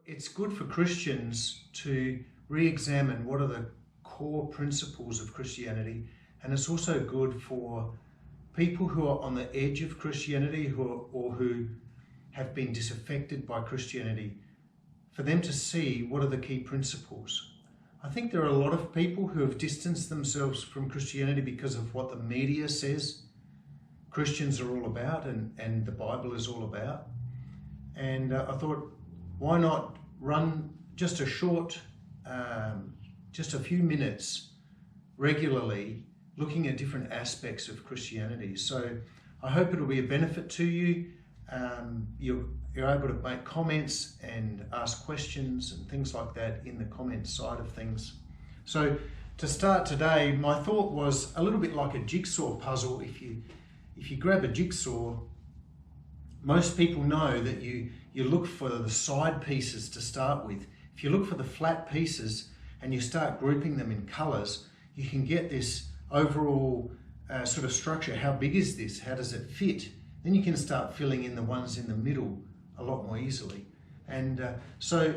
it's good for Christians to re-examine what are the core principles of Christianity, and it's also good for people who are on the edge of Christianity who have been disaffected by Christianity, for them to see what are the key principles. I think there are a lot of people who have distanced themselves from Christianity because of what the media says Christians are all about and the Bible is all about. And I thought, why not run just a short, just a few minutes regularly looking at different aspects of Christianity. So I hope it'll be a benefit to you. You're able to make comments and ask questions and things like that in the comments side of things. So to start today, my thought was a little bit like a jigsaw puzzle. If you grab a jigsaw, most people know that you look for the side pieces to start with. If you look for the flat pieces and you start grouping them in colours, you can get this overall sort of structure. How big is this? How does it fit? Then you can start filling in the ones in the middle a lot more easily. And so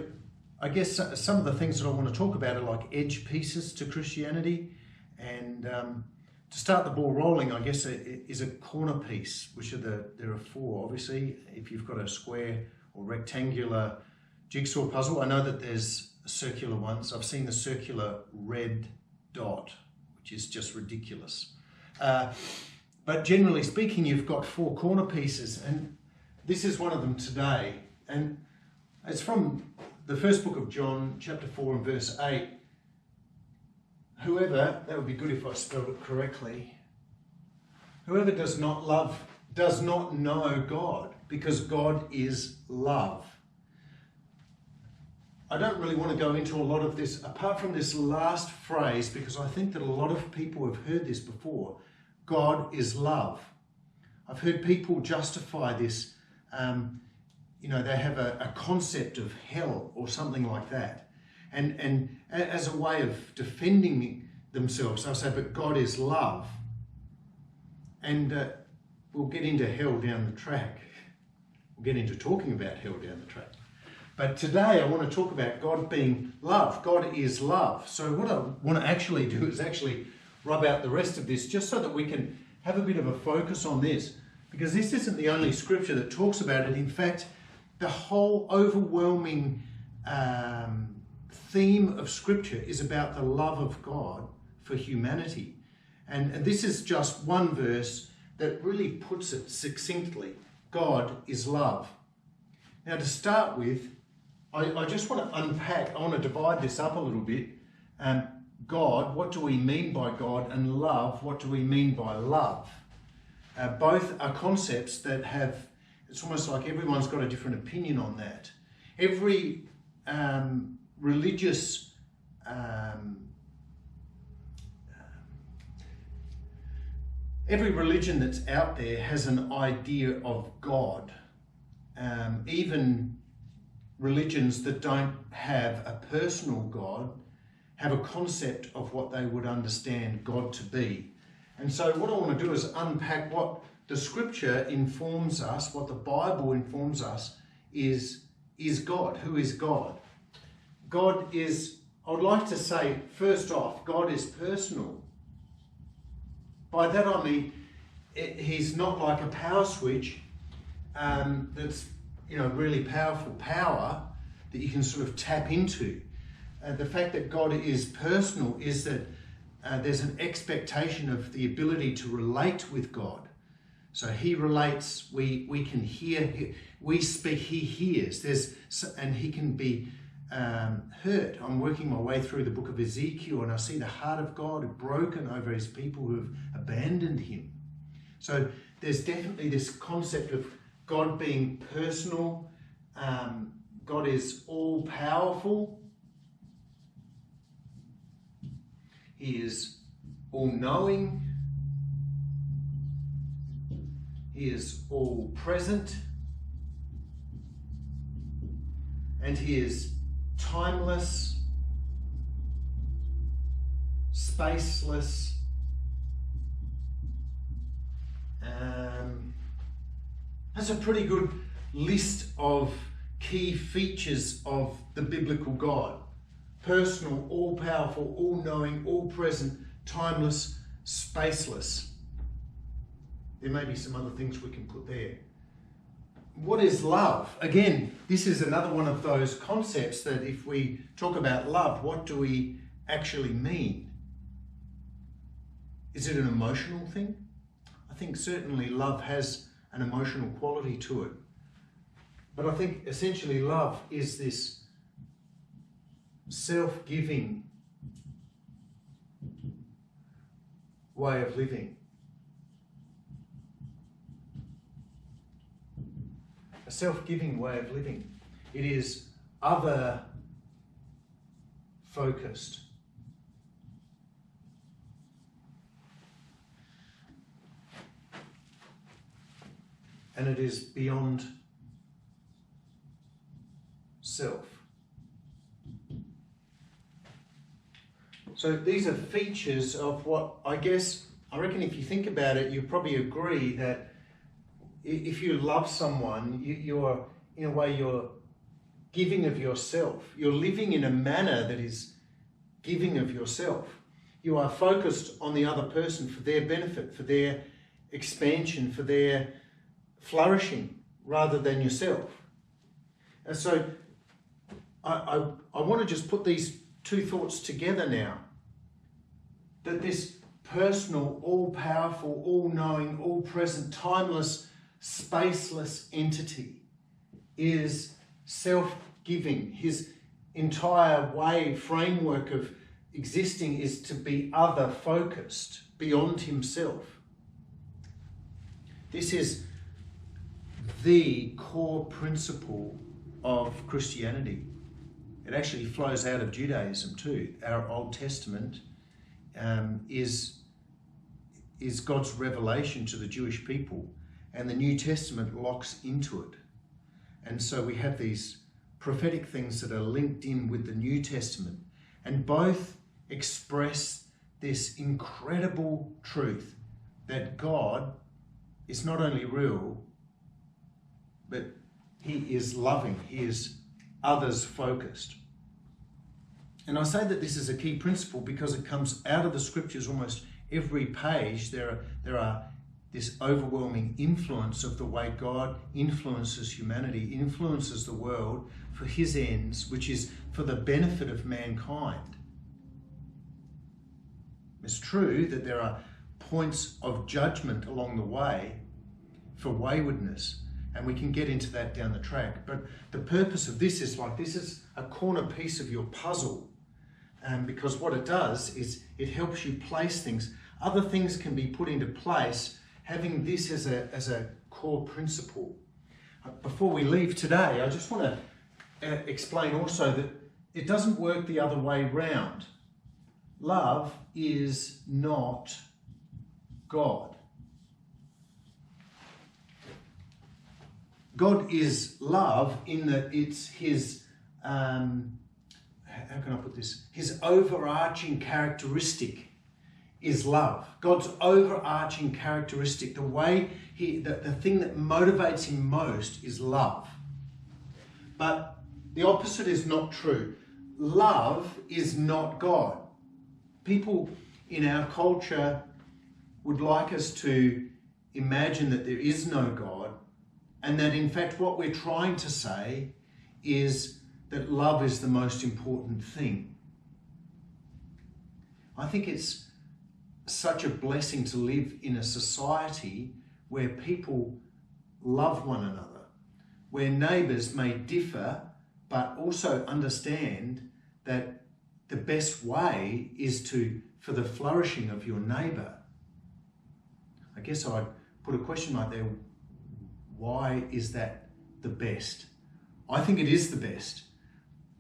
I guess some of the things that I want to talk about are like edge pieces to Christianity. And to start the ball rolling, I guess, is a corner piece, which there are four, obviously. If you've got a square or rectangular jigsaw puzzle, I know that there's circular ones. I've seen the circular red dot, which is just ridiculous. But generally speaking, you've got four corner pieces, and this is one of them today. And it's from the first book of John, chapter 4 and verse 8. Whoever, that would be good if I spelled it correctly, whoever does not love does not know God, because God is love. I don't really want to go into a lot of this, apart from this last phrase, because I think that a lot of people have heard this before. God is love. I've heard people justify this. They have a concept of hell or something like that. And as a way of defending themselves, they'll say, but God is love. And we'll get into hell down the track. We'll get into talking about hell down the track. But today I want to talk about God being love. God is love. So what I want to actually do is actually rub out the rest of this, just so that we can have a bit of a focus on this. Because this isn't the only scripture that talks about it. In fact, the whole overwhelming theme of Scripture is about the love of God for humanity. And this is just one verse that really puts it succinctly. God is love. Now, to start with, I just want to unpack, I want to divide this up a little bit. God, what do we mean by God? And love, what do we mean by love? Both are concepts that have, it's almost like everyone's got a different opinion on that. Every religious every religion that's out there has an idea of God. Even religions that don't have a personal God have a concept of what they would understand God to be. And so what I want to do is unpack what the Scripture informs us, what the Bible informs us is God. Who is God? God is, I would like to say, first off, God is personal. By that I mean, he's not like a power switch that's, really powerful power that you can sort of tap into. The fact that God is personal is that there's an expectation of the ability to relate with God. So he relates, we can hear, we speak, he hears, and he can be hurt. I'm working my way through the book of Ezekiel, and I see the heart of God broken over his people who have abandoned him. So there's definitely this concept of God being personal. God is all-powerful. He is all-knowing. He is all-present. And he is timeless, spaceless. That's a pretty good list of key features of the biblical God. Personal, all-powerful, all-knowing, all-present, timeless, spaceless. There may be some other things we can put there. What is love? Again, this is another one of those concepts that if we talk about love, what do we actually mean? Is it an emotional thing? I think certainly love has an emotional quality to it. But I think essentially love is this self-giving way of living. A self-giving way of living. It is other-focused. And it is beyond self. So these are features of what I reckon if you think about it, you probably agree that if you love someone, you're in a way you're giving of yourself. You're living in a manner that is giving of yourself. You are focused on the other person for their benefit, for their expansion, for their flourishing, rather than yourself. And so I want to just put these two thoughts together now. That this personal, all-powerful, all-knowing, all-present, timeless, spaceless entity is self-giving. His entire framework of existing is to be other-focused, beyond himself. This is the core principle of Christianity. It actually flows out of Judaism too. Our Old Testament is God's revelation to the Jewish people, and the New Testament locks into it. And so we have these prophetic things that are linked in with the New Testament, and both express this incredible truth that God is not only real, but he is loving, he is others focused. And I say that this is a key principle because it comes out of the scriptures almost every page. There are this overwhelming influence of the way God influences humanity, influences the world for his ends, which is for the benefit of mankind. It's true that there are points of judgment along the way for waywardness, and we can get into that down the track. But the purpose of this is this is a corner piece of your puzzle. Because what it does is it helps you place things. Other things can be put into place, having this as a core principle. Before we leave today, I just want to explain also that it doesn't work the other way round. Love is not God. God is love in that it's his, how can I put this? His overarching characteristic is love. God's overarching characteristic, the way the thing that motivates him most is love. But the opposite is not true. Love is not God. People in our culture would like us to imagine that there is no God, and that in fact what we're trying to say is that love is the most important thing. I think it's such a blessing to live in a society where people love one another, where neighbours may differ, but also understand that the best way is for the flourishing of your neighbour. I guess I'd put a question right there. Why is that the best? I think it is the best.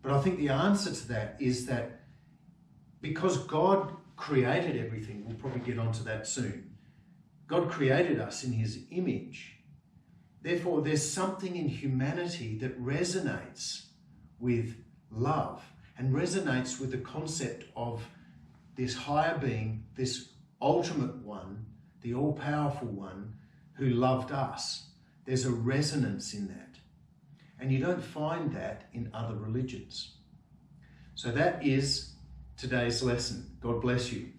But I think the answer to that is that because God created everything, we'll probably get onto that soon. God created us in his image. Therefore, there's something in humanity that resonates with love and resonates with the concept of this higher being, this ultimate one, the all-powerful one who loved us. There's a resonance in that. And you don't find that in other religions. So that is today's lesson. God bless you.